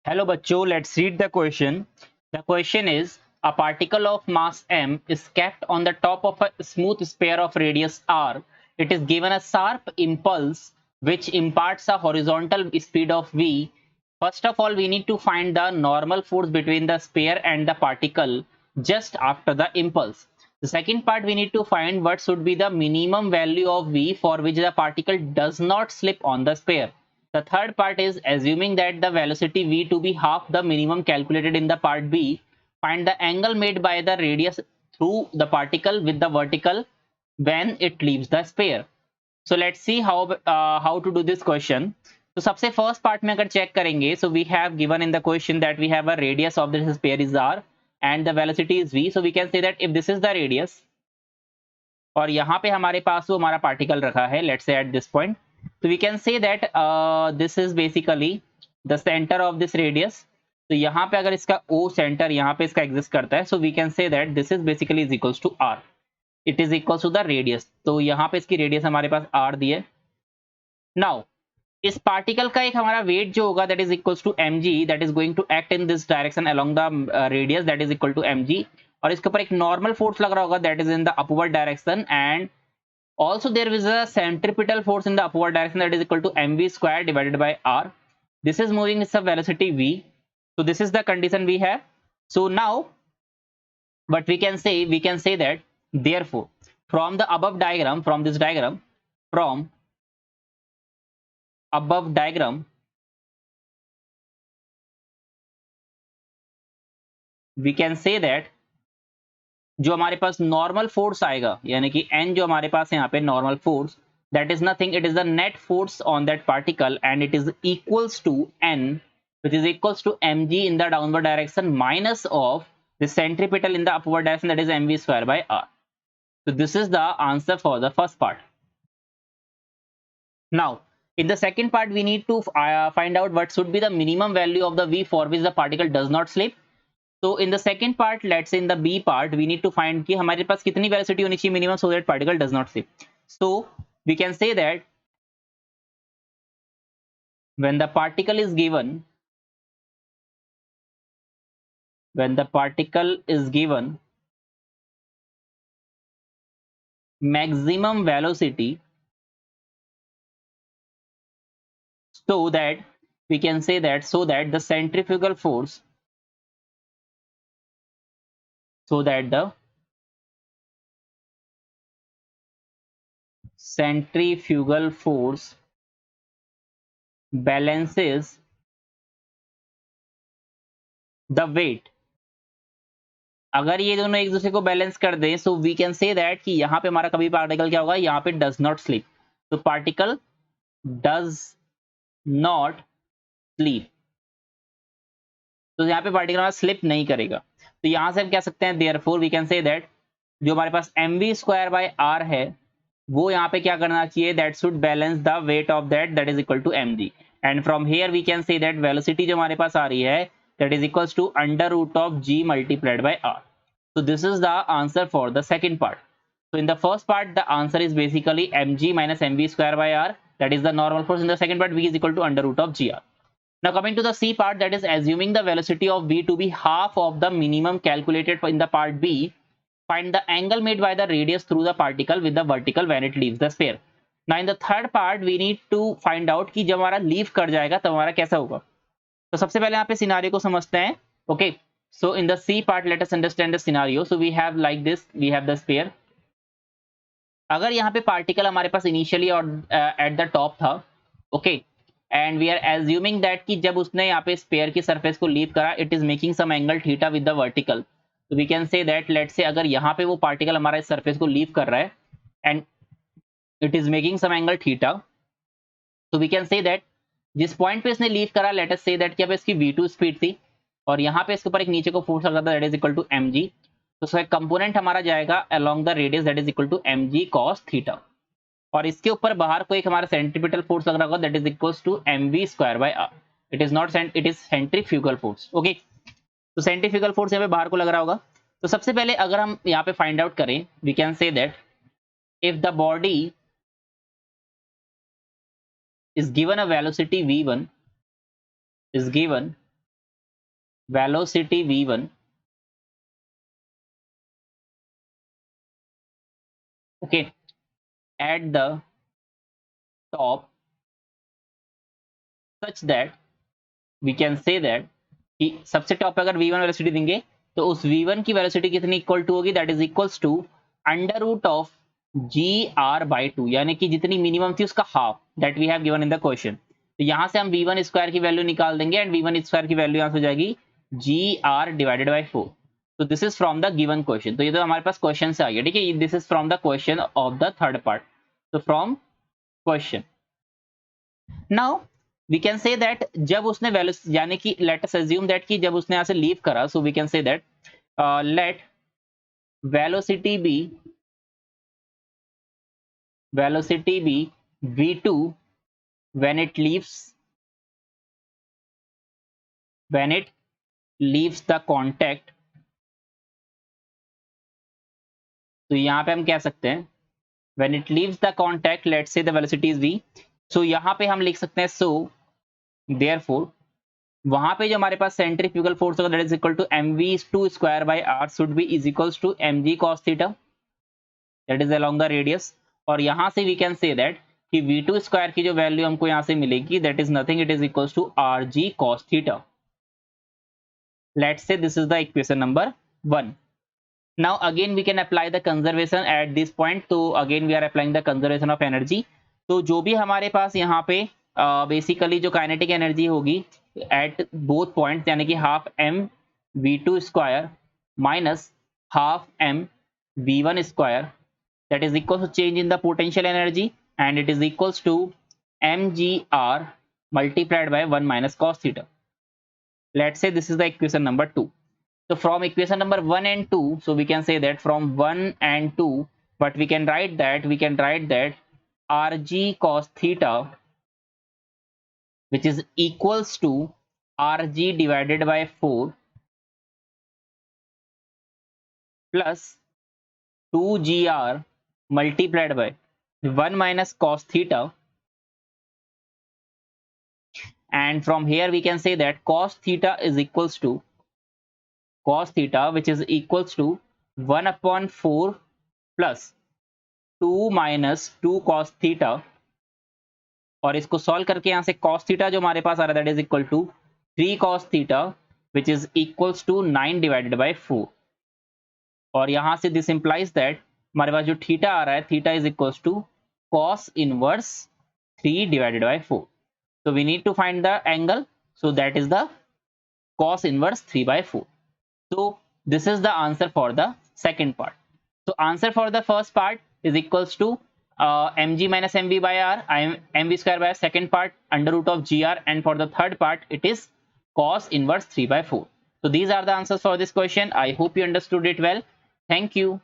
Hello बच्चों, let's read the question. The question is, a particle of mass m is kept on the top of a smooth sphere of radius r. It is given a sharp impulse which imparts a horizontal speed of v. First of all, we need to find the normal force between the sphere and the particle just after the impulse. The second part, we need to find what should be the minimum value of v for which the particle does not slip on the sphere. The third part is assuming that the velocity v to be half the minimum calculated in the part B. Find the angle made by the radius through the particle with the vertical when it leaves the sphere. So let's see how to do this question. तो सबसे first part में अगर check करेंगे, so we have given in the question that we have a radius of this sphere is r and the velocity is v. So we can say that if this is the radius और यहाँ पे हमारे पास वो हमारा particle रखा है, let's say at this point, so we can say that this is basically the center of this radius. तो यहाँ पे अगर इसका O सेंटर यहाँ पे इसका एग्जिस्ट करता है, so we can say that this is basically is equals to r. It is equals to the radius. तो यहाँ पे इसकी रेडियस हमारे पास r दी है. Now इस पार्टिकल का एक हमारा वेट जो होगा that is equals to mg, that is going to act in this direction along the radius, that is equal to mg. और इसके ऊपर एक नॉर्मल फोर्स लग रहा होगा that is in the upward direction, and also there is a centripetal force in the upward direction that is equal to mv square divided by r. This is moving with a velocity v. So this is the condition we have. So now what we can say that therefore from the above diagram, from this diagram, from above diagram, we can say that जो हमारे पास normal force आएगा, यानी कि n जो हमारे पास है यहाँ पे normal force, that is nothing, it is the net force on that particle and it is equals to n, which is equals to mg in the downward direction minus of the centripetal in the upward direction, that is mv square by r. So this is the answer for the first part. Now in the second part we need to find out what should be the minimum value of the v for which the particle does not slip. So in the second part, let's say in the B part, we need to find कि हमारे पास कितनी velocity होनी चाहिए minimum so that particle does not slip. So we can say that when the particle is given, maximum velocity, so that we can say that so that the centrifugal force, so that the centrifugal force balances the weight. अगर ये दोनों एक दूसरे को balance कर दें, so we can say that कि यहाँ पे हमारा कभी पार्टिकल क्या होगा, यहाँ पे डज नॉट स्लिप. तो पार्टिकल डज नॉट स्लीप, तो यहाँ पे पार्टिकल हमारा स्लिप नहीं करेगा. तो यहाँ से हम कह सकते हैं therefore we can say that जो हमारे पास mv स्क्वायर बाय r है वो यहाँ पे क्या करना चाहिए, that should balance the weight of that is equal to mg. And from here we can say that velocity जो हमारे पास आ रही है that is equals to under root of g multiplied by r. So this is the answer for the second part. So in the first part, the answer is basically mg minus mv square by r. That is the normal force. In the second part, v is equal to under root of gr. Now coming to the C part, that is assuming the velocity of v to be half of the minimum calculated in the part B. Find the angle made by the radius through the particle with the vertical when it leaves the sphere. Now in the third part, we need to find out कि जब हमारा leave कर जाएगा तब हमारा कैसा होगा. तो सबसे पहले यहाँ पे सिनारियो को समझते हैं. Okay. So in the C part, let us understand the scenario. So we have like this, we have the sphere. अगर यहाँ पे पार्टिकल हमारे पास इनिशियली और एट द टॉप था, okay, and we are assuming that कि जब उसने यहाँ पे स्पेयर की सरफेस को लीव करा, it is making some angle theta with the vertical. तो we can say that let's say अगर यहाँ पे वो पार्टिकल हमारा इस सरफेस को लीव कर रहा है and it is making some angle theta, तो वी कैन से दैट जिस पॉइंट पे इसने लीव करा, लेट अस से दैट कि अब इसकी v2 स्पीड थी और यहाँ पे इसके ऊपर एक नीचे को फोर्स लगा था that is equal to mg. तो उसका कंपोनेंट हमारा जाएगा along the radius that is equal to mg cos theta, और इसके ऊपर बाहर को एक हमारा सेंट्रीपिटल फोर्स लग रहा होगा that is equals to mv square by r. It is not it is centrifugal force. Okay, तो सेंट्रीफ्यूगल फोर्स यहाँ पे बाहर को लग रहा होगा. तो सबसे पहले अगर हम यहाँ पे फाइंड आउट करें, we can say that if the body is given a velocity v1, is given velocity v1, okay, at the top, such that we can say that कि सबसे टॉप पे अगर v1 वेलोसिटी देंगे तो उस v1 की velocity कितनी equal to होगी, that is equals to under root of gr/2, यानी कि जितनी मिनिमम थी उसका half, that we have given in the question. तो यहां से हम v1 स्क्वायर की वैल्यू निकाल देंगे एंड v1 स्क्वायर की वैल्यू यहां से हो जाएगी gr/4। तो this is from the given question. तो ये तो हमारे पास क्वेश्चन से आ गया, ठीक है। This is from the question of the third part. तो from question now we can say that जब उसने वैल्यू, यानी कि लेट अस अज्यूम दैट कि जब उसने यहां से लीव करा, so we can say that let velocity be v2 when it leaves the contact। तो यहां पे हम कह सकते हैं when it leaves the contact, let's say the velocity is v। so यहां पे हम लिख सकते हैं so therefore वहां पे जो हमारे पास सेंट्रीफ्यूगल फोर्स होगा that is equal to mv2 square by r should be is equals to mg cos theta, that is along the radius. और यहां से वी कैन से दैट कि v2 स्क्वायर की जो वैल्यू हमको यहां से मिलेगी that is nothing, it is equals to rg cos theta. Let's say this is the equation number 1। now again we can apply the conservation at this point। तो again we are applying the conservation of energy। तो जो भी हमारे पास यहाँ पे basically जो kinetic energy होगी at both points, यानी कि half m v2 square minus half m v1 square, that is equals to change in the potential energy and it is equals to mgr multiplied by 1 minus cos theta। let's say this is the equation number 2। so from equation number 1 and 2, so we can say that from 1 and 2 but we can write that rg cos theta which is equals to rg divided by 4 plus 2gr multiplied by 1 minus cos theta, and from here we can say that cos theta is equals to cos theta which is equals to 1 upon 4 plus 2 minus 2 cos theta। और इसको solve करके यहां से cos theta जो हमारे पास आ रहा है that is equal to 3 cos theta which is equals to 9 divided by 4। और यहां से दिस इंप्लाइज दैट हमारे पास जो थीटा आ रहा है theta is equals to cos inverse 3 divided by 4। so we need to find the angle, so that is the cos inverse 3 by 4। so this is the answer for the second part। so answer for the first part is equals to mg minus mv by r, mv square by second part under root of gr, and for the third part it is cos inverse 3 by 4। so these are the answers for this question। I hope you understood it well। thank you।